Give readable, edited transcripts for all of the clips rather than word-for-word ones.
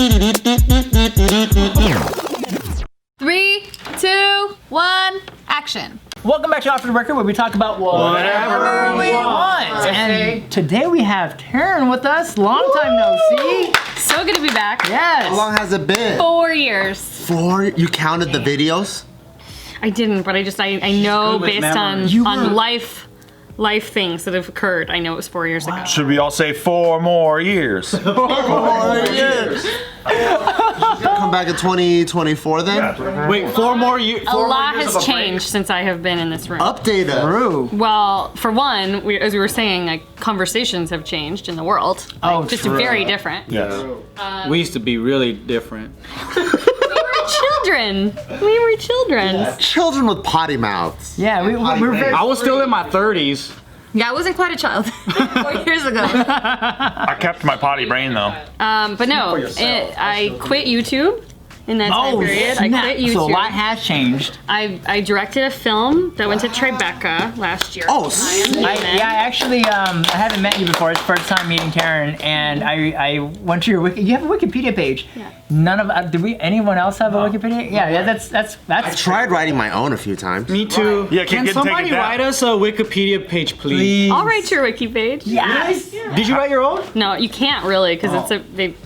3, 2, 1, action. Welcome back to Off the Record, where we talk about whatever we want. And today we have Taryn with us. Long time no see. So good to be back. Yes. How long has it been? 4 years. 4? You counted the videos? I didn't, but I know based on life things that have occurred. I know it was 4 years ago. Should we all say 4 more years? 4 years. Come back in 2024 then? Yeah. Wait, 4 more years? A lot has changed since I have been in this room. Update us. True. Well, for one, as we were saying, like conversations have changed in the world. Like, just true. very different. Yes. We used to be really different. Children. We were children. Children with potty mouths. Yeah, we're very. I was still in my 30s. Yeah, I wasn't quite a child 4 years ago. I kept my potty brain though. But no, I quit YouTube in that time period. I quit YouTube. So a lot has changed. I directed a film that went to Tribeca last year. Oh, snap. I haven't met you before. It's the first time meeting Taryn, and I went to your wiki. You have a Wikipedia page. Yeah. None of anyone else have a Wikipedia? Yeah, that's. I tried writing my own a few times. Me too. Yeah, Can take somebody it down. write us a Wikipedia page, please? I'll write your wiki page. Yes. Did you write your own? No, you can't really, because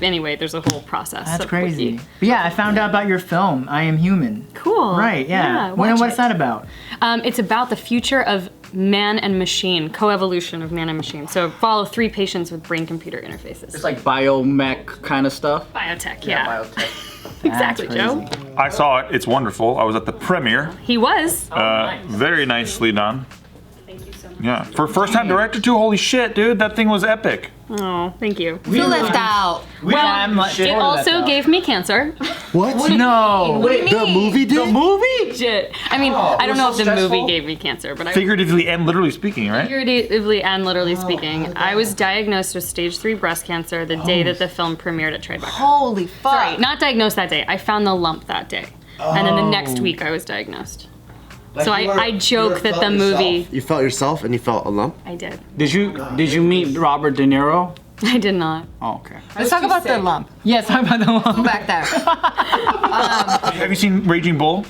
anyway, there's a whole process. That's of crazy. wiki. But yeah, I found out about your film, I Am Human. Cool. Right, yeah. watch What's it. that about? It's about the future of man and machine, coevolution of man and machine. So follow 3 patients with brain-computer interfaces. It's like biomech kind of stuff. Biotech, yeah. Biotech. Exactly, That's Joe. crazy. I saw it. It's wonderful. I was at the premiere. He was. Very nicely done. Thank you so much. Yeah. For first time director too. Holy shit, dude. That thing was epic. Oh, thank you. Feel left out. It also gave me cancer. What? No. Wait, the movie did? The movie? Shit. I mean, I don't know if the movie gave me cancer, but Figuratively and literally speaking, right? figuratively and literally speaking, I was diagnosed with stage 3 breast cancer the day that the film premiered at Tribeca. Holy fuck. Sorry, not diagnosed that day. I found the lump that day. And then the next week I was diagnosed. So I joke that the movie. You felt yourself and you felt a lump? I did. Did you meet Robert De Niro? I did not. Oh, okay. Let's talk about the lump. Yes, talk about the Go lump. back there. Have you seen Raging Bull?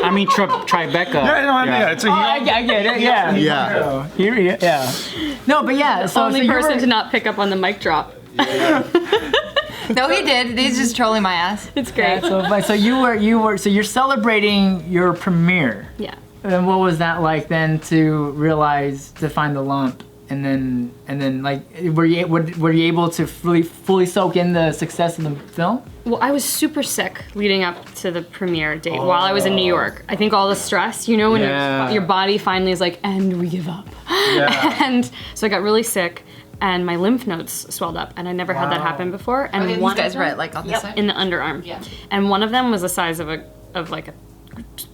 I mean Tribeca. Yeah, it's a I get it, yeah. Yeah. Yeah. No, but yeah, so Only you person were- to not pick up on the mic drop. No, he did. He's just trolling my ass. It's great. So you're celebrating your premiere. Yeah. And what was that like then to find the lump, and then like were you able to fully soak in the success of the film? Well, I was super sick leading up to the premiere date while I was in New York. I think all the stress, you know, when your body finally is like, and we give up. Yeah. And so I got really sick, and my lymph nodes swelled up, and I never had that happen before. And Okay, one these guys of them, right, like on this side? in the underarm. Yeah. And one of them was the size of a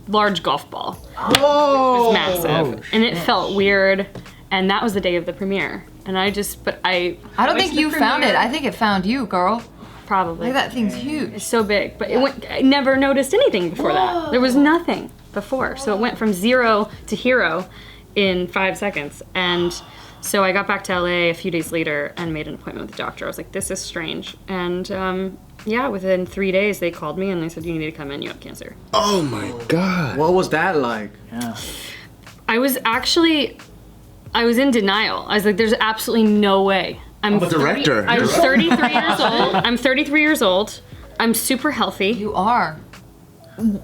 large golf ball. It was massive, and it felt weird. And that was the day of the premiere. And I don't think you found it. I think it found you, girl. Probably. Like that thing's huge. It's so big, but I never noticed anything before that. There was nothing before, so it went from 0 to hero in 5 seconds. And so I got back to LA a few days later and made an appointment with the doctor. I was like, this is strange. And within 3 days they called me and they said, you need to come in, you have cancer. Oh my God. What was that like? Yeah. I was in denial. I was like, there's absolutely no way. I'm a director. I'm 33 years old. I'm 33 years old. I'm super healthy. You are.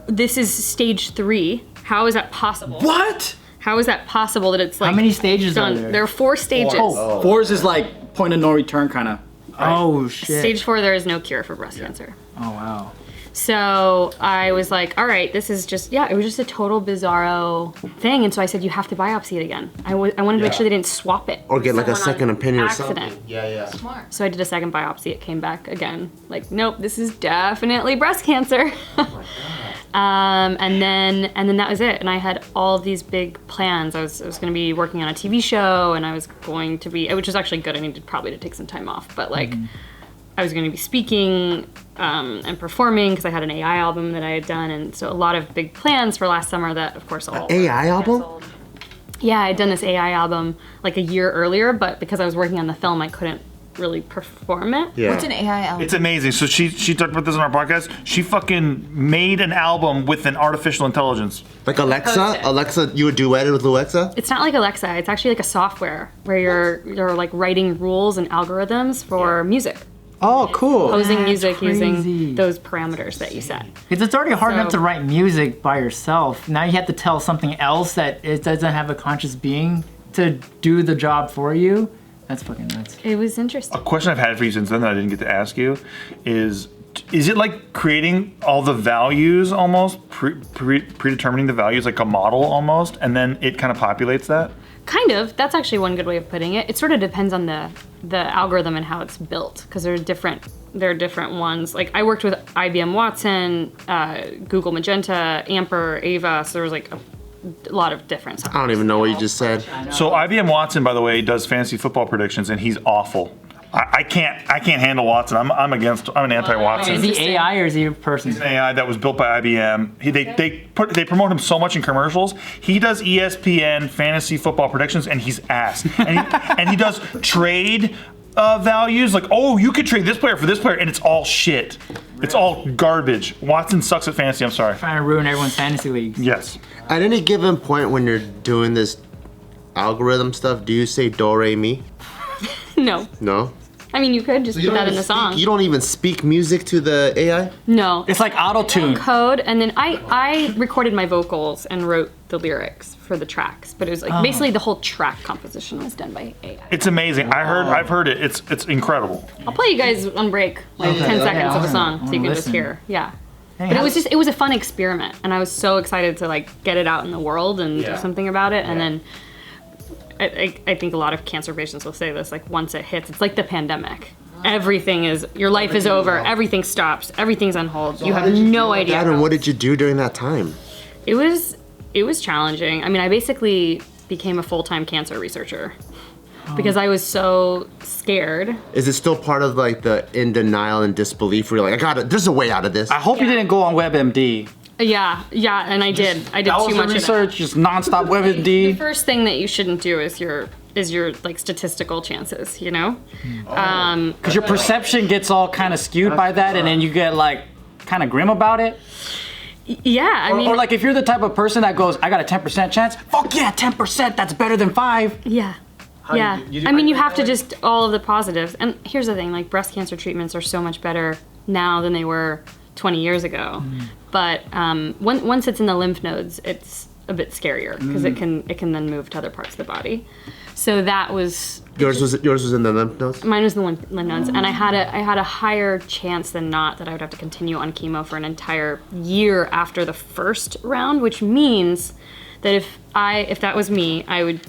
This is stage 3. How is that possible? What? How is that possible that it's like How many stages done? are there? There are 4 stages. Oh. 4 is like point of no return kind of. Oh shit. Stage 4, there is no cure for breast cancer. Oh wow. So I was like, all right, this is just, it was just a total bizarro thing. And so I said, you have to biopsy it again. I wanted to make sure they didn't swap it. Or get like a Someone on second opinion or accident. something. Yeah. Smart. So I did a second biopsy. It came back again. Like, nope, this is definitely breast cancer. And then that was it. And I had all of these big plans. I was going to be working on a TV show, and I was going to be, which was actually good. I needed probably to take some time off, but like, I was going to be speaking and performing because I had an AI album that I had done, and so a lot of big plans for last summer that, of course, all AI album? Yeah, I had done this AI album like a year earlier, but because I was working on the film, I couldn't really perform it. Yeah. What's an AI album? It's amazing. So she talked about this on our podcast. She fucking made an album with an artificial intelligence. Like Alexa? Post it. Alexa, you would duet it with Alexa? It's not like Alexa. It's actually like a software where you're like writing rules and algorithms for music, Oh, cool. composing That's music crazy. using those parameters that you set. Because it's already hard enough So- to write music by yourself. Now you have to tell something else that it doesn't have a conscious being to do the job for you. That's fucking nuts. It was interesting. A question I've had for you since then that I didn't get to ask you is it like creating all the values almost, predetermining the values like a model almost, and then it kind of populates that? Kind of. That's actually one good way of putting it. It sort of depends on the algorithm and how it's built, because there are different ones. Like I worked with IBM Watson, Google Magenta, Amper, Ava, so there was like a lot of different I don't even know what you just said. So IBM Watson, by the way, does fantasy football predictions, and he's awful. I can't handle Watson. I'm an anti-Watson. Is he AI or is he a person? He's an AI that was built by IBM. They promote him so much in commercials. He does ESPN fantasy football predictions, and he's ass. And he does trade values, like, oh, you could trade this player for this player, and it's all shit. It's all garbage. Watson sucks at fantasy. I'm sorry. Trying to ruin everyone's fantasy leagues. Yes. At any given point when you're doing this algorithm stuff, do you say do, re, mi? No. No? I mean, you could just put that in the song. You don't even speak music to the AI? No. It's like auto-tune. Code, and then I recorded my vocals and wrote the lyrics for the tracks, but it was like basically the whole track composition was done by AI. It's amazing. I've heard it. It's incredible. I'll play you guys on break, like 10 seconds of a song, so you can just hear. Yeah. Hey, But it was a fun experiment, and I was so excited to like get it out in the world and do something about it. And then I think a lot of cancer patients will say this, like once it hits, it's like the pandemic. Your life is over, everything stops, everything's on hold. You have no idea. Dad, and what did you do during that time? It was challenging. I mean, I basically became a full-time cancer researcher because I was so scared. Is it still part of like the in denial and disbelief where you're like, I got it, there's a way out of this? I hope you didn't go on WebMD. Yeah, and I did. I did That was too the much research, just nonstop of that. The WebMD. first thing that you shouldn't do is your like statistical chances, you know? Because your perception gets all kind of skewed by that, and then you get like kind of grim about it. Yeah, I mean, Or like if you're the type of person that goes, I got a 10% chance. Fuck yeah, 10%. That's better than 5. yeah. Yeah, I mean, you have to just all of the positives. And here's the thing, like breast cancer treatments are so much better now than they were 20 years ago. But once it's in the lymph nodes, it's a bit scarier because it can then move to other parts of the body. So that was Yours was in the lymph nodes? mine was the lymph nodes, and I had a higher chance than not that I would have to continue on chemo for an entire year after the first round, which means that if that was me, I would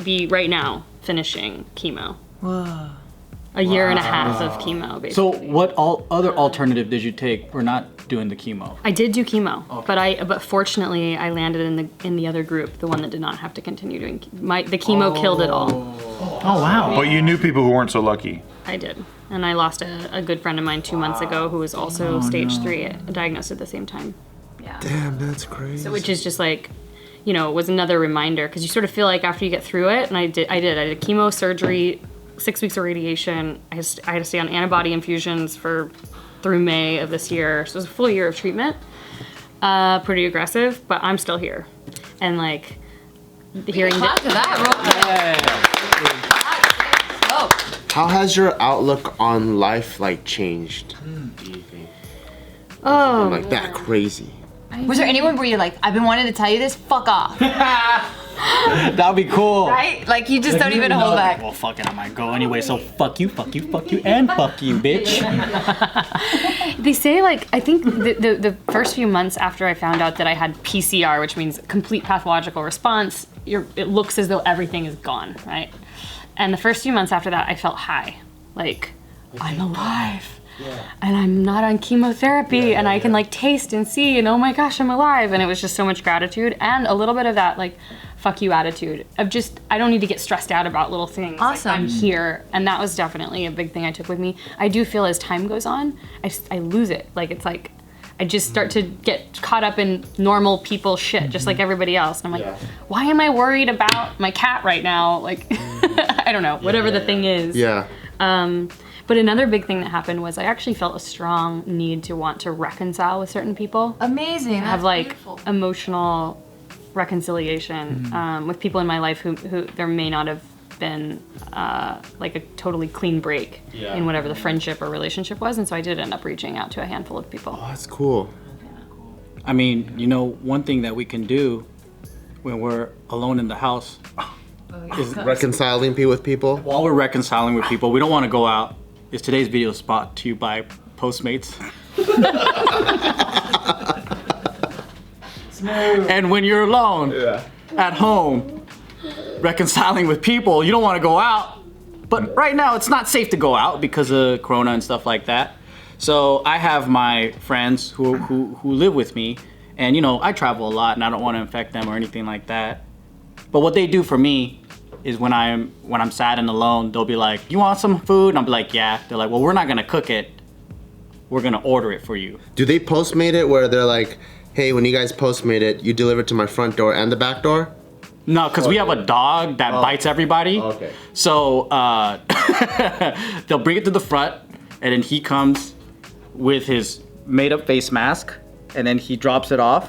be right now finishing chemo. Whoa. A year and a half of chemo, basically. So what other alternative did you take for not doing the chemo? I did do chemo, but fortunately I landed in the other group, the one that did not have to continue doing the chemo killed it all. Oh wow. But you knew people who weren't so lucky. I did, and I lost a good friend of mine 2 months ago who was also stage 3 diagnosed at the same time. Yeah. Damn, that's crazy. So which is just like, you know, it was another reminder because you sort of feel like after you get through it, and I did chemo, surgery, 6 weeks of radiation. I had to stay on antibody infusions through May of this year. So it was a full year of treatment. Pretty aggressive, but I'm still here. And like hearing Clap to that, roll. How has your outlook on life like changed? Do you think? Oh, Like that crazy. Was there anyone where you're like, I've been wanting to tell you this, fuck off, That'd be cool. right? Like you just don't even hold back. Well, fuck it, I might go anyway, so fuck you, and fuck you, bitch. they say like I think the first few months after I found out that I had PCR, which means complete pathological response, it looks as though everything is gone, right? And the first few months after that, I felt high, like I'm alive. And I'm not on chemotherapy, and I can like taste and see, and oh my gosh, I'm alive. And it was just so much gratitude and a little bit of that like fuck you attitude of just I don't need to get stressed out about little things. Awesome. Like, I'm here, and that was definitely a big thing I took with me. I do feel as time goes on, I lose it. Like it's like I just start to get caught up in normal people shit, just like everybody else. And I'm like, why am I worried about my cat right now? Like I don't know, whatever the thing is. Yeah. But another big thing that happened was I actually felt a strong need to want to reconcile with certain people. Amazing. Have like emotional reconciliation with people in my life who there may not have been like a totally clean break in whatever the friendship or relationship was, and so I did end up reaching out to a handful of people. Oh, that's cool. I mean, you know, one thing that we can do when we're alone in the house is Reconciling with people. while we're reconciling with people, we don't want to go out. Is today's video brought to you by Postmates. And when you're alone at home, reconciling with people, you don't want to go out. But right now, it's not safe to go out because of Corona and stuff like that. So I have my friends who live with me, and you know, I travel a lot, and I don't want to infect them or anything like that. But what they do for me is when I'm sad and alone, they'll be like, "You want some food?" And I'll be like, "Yeah." They're like, "Well, we're not gonna cook it. We're gonna order it for you." Do they Postmate it where they're like, hey, when you guys Postmate it, you deliver it to my front door and the back door? No, because we have a dog that bites everybody. Okay. So they'll bring it to the front, and then he comes with his made-up face mask, and then he drops it off,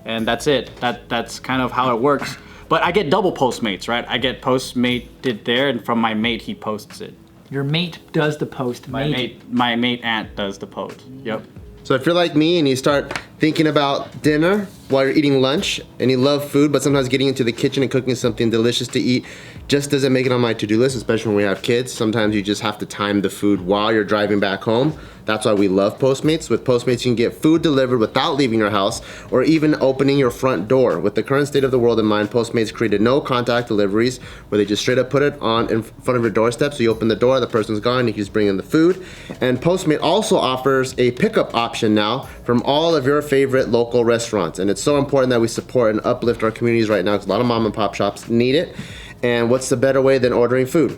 and that's it. That's kind of how it works. But I get double Postmates, right? I get Postmated there, and from my mate, he posts it. Your mate does the post. My mate aunt does the post. Yep. So if you're like me and you start thinking about dinner while you're eating lunch and you love food, but sometimes getting into the kitchen and cooking something delicious to eat just doesn't make it on my to-do list, especially when we have kids. Sometimes you just have to time the food while you're driving back home. That's why we love Postmates. With Postmates, you can get food delivered without leaving your house or even opening your front door. With the current state of the world in mind, Postmates created no contact deliveries where they just straight up put it on in front of your doorstep. So you open the door, the person's gone, you can just bring in the food. And Postmate also offers a pickup option now from all of your favorite local restaurants. And it's so important that we support and uplift our communities right now because a lot of mom and pop shops need it. And what's the better way than ordering food?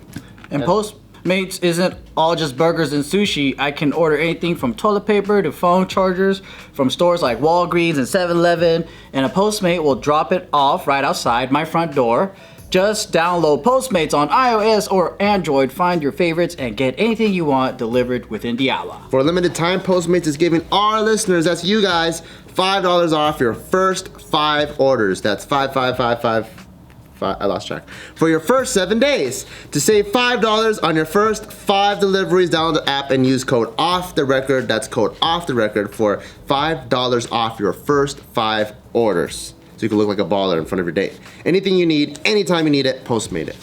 And Postmates isn't all just burgers and sushi. I can order anything from toilet paper to phone chargers from stores like Walgreens and 7-Eleven, and a Postmate will drop it off right outside my front door. Just download Postmates on iOS or Android, find your favorites, and get anything you want delivered within the hour. For a limited time, Postmates is giving our listeners, that's you guys, $5 off your first 5 orders. That's 5. I lost track. For your first 7 days. To save $5 on your first 5 deliveries, download the app and use code OFF-THE-RECORD. That's code OFF-THE-RECORD for $5 off your first 5 orders. So you can look like a baller in front of your date. Anything you need, anytime you need it, Postmate it.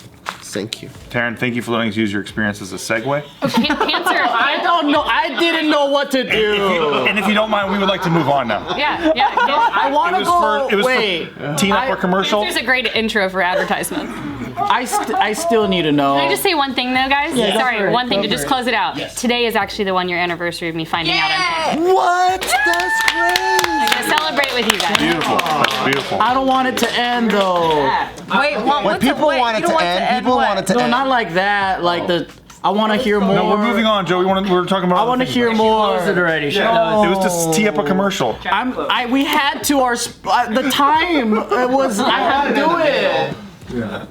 Thank you. Taryn, thank you for letting us use your experience as a segue. Cancer. I don't know. I didn't know what to do. And if you don't mind, we would like to move on now. Yeah. I want to go. It was Wait. for Team Up or commercial. There's a great intro for advertisements. I still need to know. Can I just say one thing though, guys? Yeah, go for Sorry, it, one thing go to for just it. close it out. Today is actually the 1-year anniversary of me finding out I'm cancer. What? That's crazy. I'm gonna celebrate with you guys. Beautiful. That's beautiful. I don't want it to end though. Wait, When people want it to end, people want it to No, end. not like that. Like I want to hear more. No, we're moving on, Joe. We're talking about. I want to hear more. Closed it already. Yeah, it was to tee up a commercial. We had to the time. It was. I had to do it.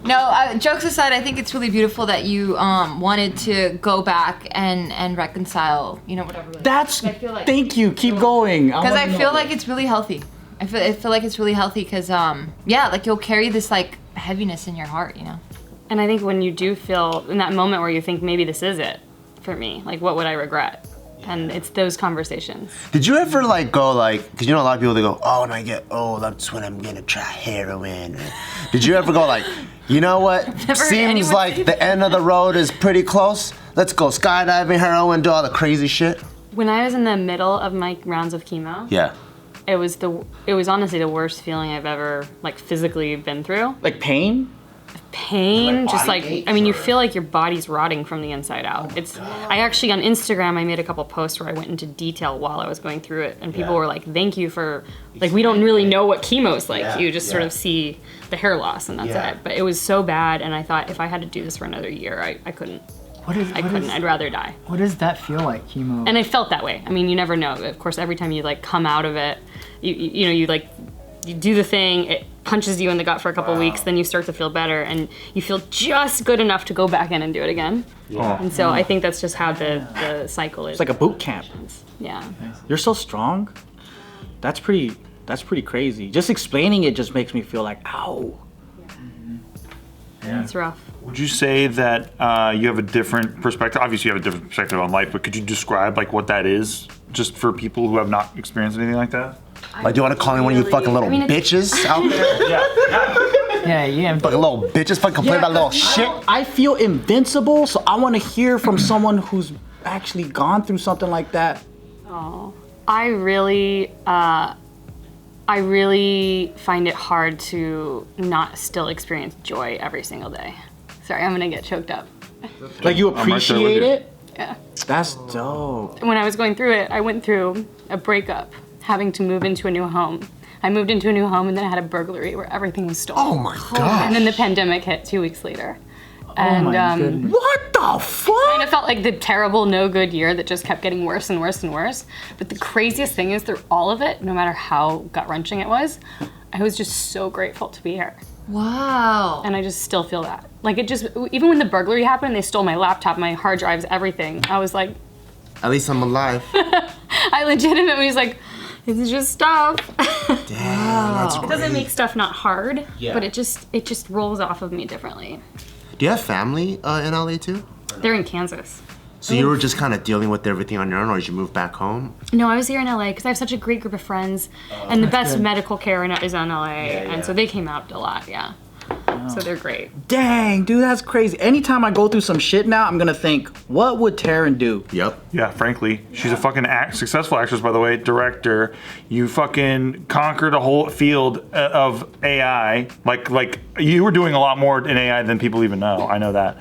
No, jokes aside, I think it's really beautiful that you wanted to go back and reconcile, you know, whatever. That's. I feel like- Thank you. Keep going. Because I feel like it's really healthy. I feel like it's really healthy because yeah, like you'll carry this like heaviness in your heart, you know. And I think when you do feel in that moment where you think maybe this is it for me, like what would I regret? And it's those conversations. Did you ever like go like, because you know a lot of people they go, oh, when I get old, that's when I'm gonna try heroin. Did you ever go like, you know what? heard Seems anyone like say the end of the road is pretty close. Let's go skydiving, heroin, do all the crazy shit. When I was in the middle of my rounds of chemo, Yeah. it was honestly the worst feeling I've ever like physically been through. Like pain. Pain, just like I mean, you feel like your body's rotting from the inside out. I actually on Instagram I made a couple posts where I went into detail while I was going through it, and people were like, "Thank you for like we don't really know what chemo's like. You just sort of see the hair loss and that's it." But it was so bad, and I thought if I had to do this for another year, I couldn't. I couldn't. I'd rather die. What does that feel like, chemo? And I felt that way. I mean, you never know. Of course, every time you like come out of it, you know, you do the thing, it punches you in the gut for a couple weeks, then you start to feel better, and you feel just good enough to go back in and do it again. And so I think that's just how the cycle is. It's like a boot camp. Yeah. You're so strong. That's pretty crazy. Just explaining it just makes me feel like, ow. It's rough. Would you say that you have a different perspective? Obviously, you have a different perspective on life, but could you describe like what that is, just for people who have not experienced anything like that? Like, do you want to call me one of you fucking little bitches out there? Yeah. Fucking little bitches, fucking complain about little shit. I feel invincible, so I want to hear from someone who's actually gone through something like that. Oh, I really find it hard to not still experience joy every single day. Sorry, I'm gonna get choked up. Like you appreciate it? Yeah. That's dope. When I was going through it, I went through a breakup, having to move into a new home. I moved into a new home and then I had a burglary where everything was stolen. Oh my god. And then the pandemic hit 2 weeks later. And goodness. What the fuck? kind of felt like the terrible, no good year that just kept getting worse and worse and worse. But the craziest thing is through all of it, no matter how gut-wrenching it was, I was just so grateful to be here. Wow. And I just still feel that. Like it just, even when the burglary happened, they stole my laptop, my hard drives, everything. I was like, At least I'm alive. I legitimately was like, it's just stuff. Damn, that's It great. doesn't make stuff not hard, but it just rolls off of me differently. Do you have family in LA too? They're in Kansas. So you were just kind of dealing with everything on your own, or did you move back home? No, I was here in LA because I have such a great group of friends, and the best medical care is in LA, and so they came out a lot, yeah. So they're great. Dang, dude, that's crazy. Anytime I go through some shit now, I'm gonna think, what would Taryn do? Yep. Yeah, frankly, she's a fucking successful actress, by the way, director. You fucking conquered a whole field of AI. Like you were doing a lot more in AI than people even know. I know that.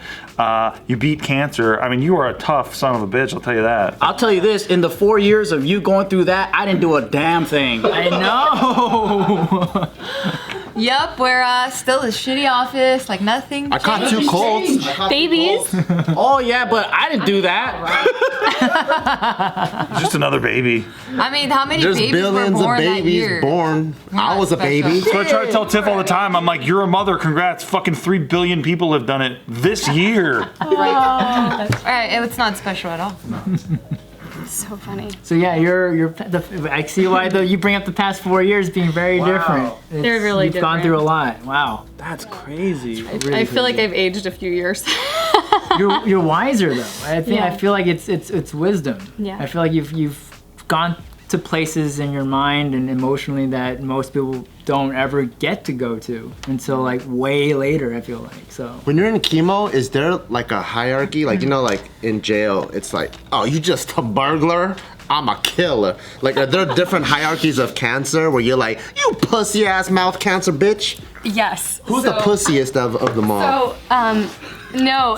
You beat cancer. I mean, you are a tough son of a bitch. I'll tell you that. I'll tell you this, in the 4 years of you going through that, I didn't do a damn thing. I know. Yep, we're still a shitty office, like nothing. I caught 2 colds. Babies. Oh yeah, but I didn't do that. Just another baby. I mean, how many There's babies were billions of born that babies year? born. I was a special. baby. So I try to tell Tiff all the time, I'm like, you're a mother, congrats. Fucking 3 billion people have done it this year. Alright, it's not special at all. So funny. So yeah, I see why you bring up the past 4 years being very different. They're really You've gone different. through a lot. Wow. That's crazy. I feel like I've aged a few years. You're wiser though. I Yeah. feel like it's wisdom. Yeah. I feel like you've gone to places in your mind and emotionally that most people don't ever get to go to until like way later, I feel like. So When you're in chemo, is there like a hierarchy? Like, you know, like in jail, it's like, oh, you just a burglar? I'm a killer. Like, are there different hierarchies of cancer where you're like, you pussy ass mouth cancer bitch? Yes. Who's the pussiest of them all? So, no,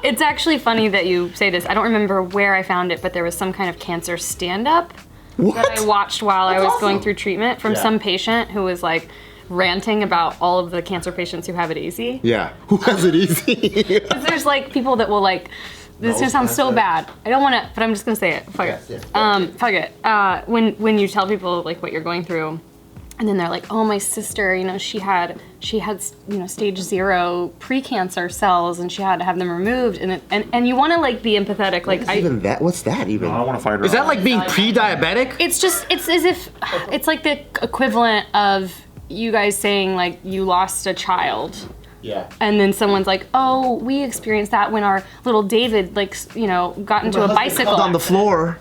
it's actually funny that you say this. I don't remember where I found it, but there was some kind of cancer stand-up that I watched while I was going through treatment from some patient who was like ranting about all of the cancer patients who have it easy. Yeah. Who has it easy? Because there's like people that will like, this is gonna sound so bad. I don't wanna, but I'm just gonna say it. Fuck it. Fuck it. When you tell people like what you're going through, and then they're like, oh, my sister, you know, she had you know, stage 0 pre-cancer cells, and she had to have them removed, and you want to like be empathetic, like Even that? What's that even? I don't want to fight her. Is that like being pre-diabetic? it's as if it's like the equivalent of you guys saying like you lost a child. Yeah. And then someone's like, oh, we experienced that when our little David, like, you know, got into a bicycle on the floor.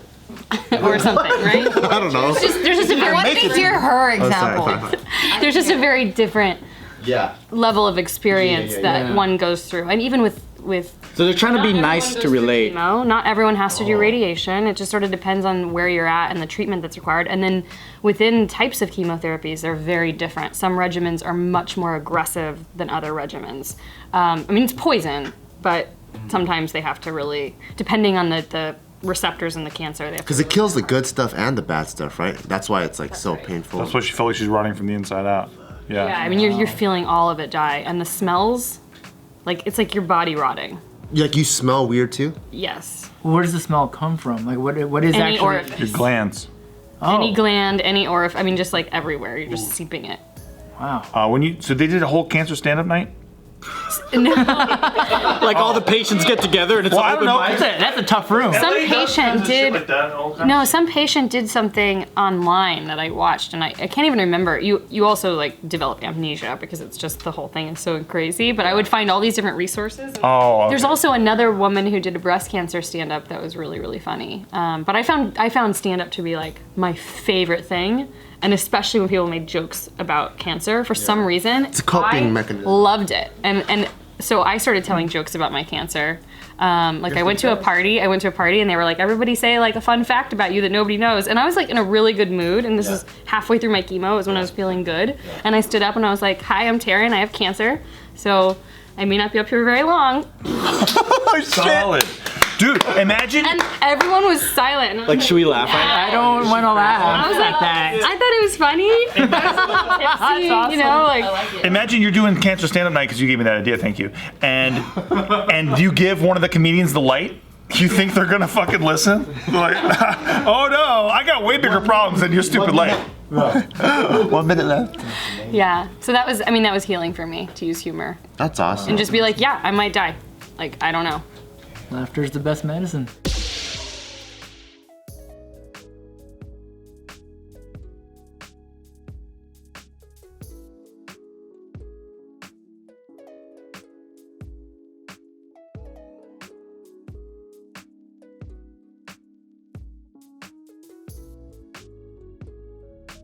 or something, right? I don't know. There's just a I want very, to hear her example. there's just a very different Yeah. level of experience that one goes through, and even with So they're trying to be nice to relate. chemo, not everyone has to do radiation. It just sort of depends on where you're at and the treatment that's required. And then within types of chemotherapies, they're very different. Some regimens are much more aggressive than other regimens. I mean, it's poison, but sometimes they have to really, depending on the receptors in the cancer, they have to Because it kills the good stuff and the bad stuff, right? That's why it's like so painful. That's why she felt like she's rotting from the inside out. Yeah. Yeah, I mean, you're feeling all of it die. And the smells, like, it's like your body rotting. Like, you smell weird too? Yes. where does the smell come from? Like what is Any actually? orifice. Your glands. Oh. Any gland, any orifice, I mean, just like everywhere, you're just seeping it. Wow. So they did a whole cancer stand-up night? Like all the patients get together and it's Well, all I don't open know. mic? That's a tough room. Some LA does patient kinds of shit did. like that all the time. No, some patient did something online that I watched, and I can't even remember. You also like develop amnesia because it's just the whole thing is so crazy. But I would find all these different resources. And Oh, There's okay. also another woman who did a breast cancer stand-up that was really, really funny. But I found stand-up to be like my favorite thing, and especially when people made jokes about cancer for some reason. It's a coping mechanism. Loved it, and so I started telling jokes about my cancer. Like I went to a party and they were like, everybody say like a fun fact about you that nobody knows. And I was like in a really good mood, and this was halfway through my chemo, it was when I was feeling good. And I stood up and I was like, hi, I'm Taryn, I have cancer. So I may not be up here very long. Solid. Dude, imagine. And everyone was silent. And I was Like, should we laugh right now? I don't want to laugh. I was like, that. I thought it was funny. Tipsy, awesome. you know, like Imagine you're doing cancer stand-up night because you gave me that idea. Thank you. And you give one of the comedians the light. You think they're gonna fucking listen? Like, oh no, I got way bigger problems than your stupid light. 1 minute left. yeah. So that was healing for me to use humor That's awesome. and just be like, yeah, I might die. Like I don't know. Laughter's the best medicine.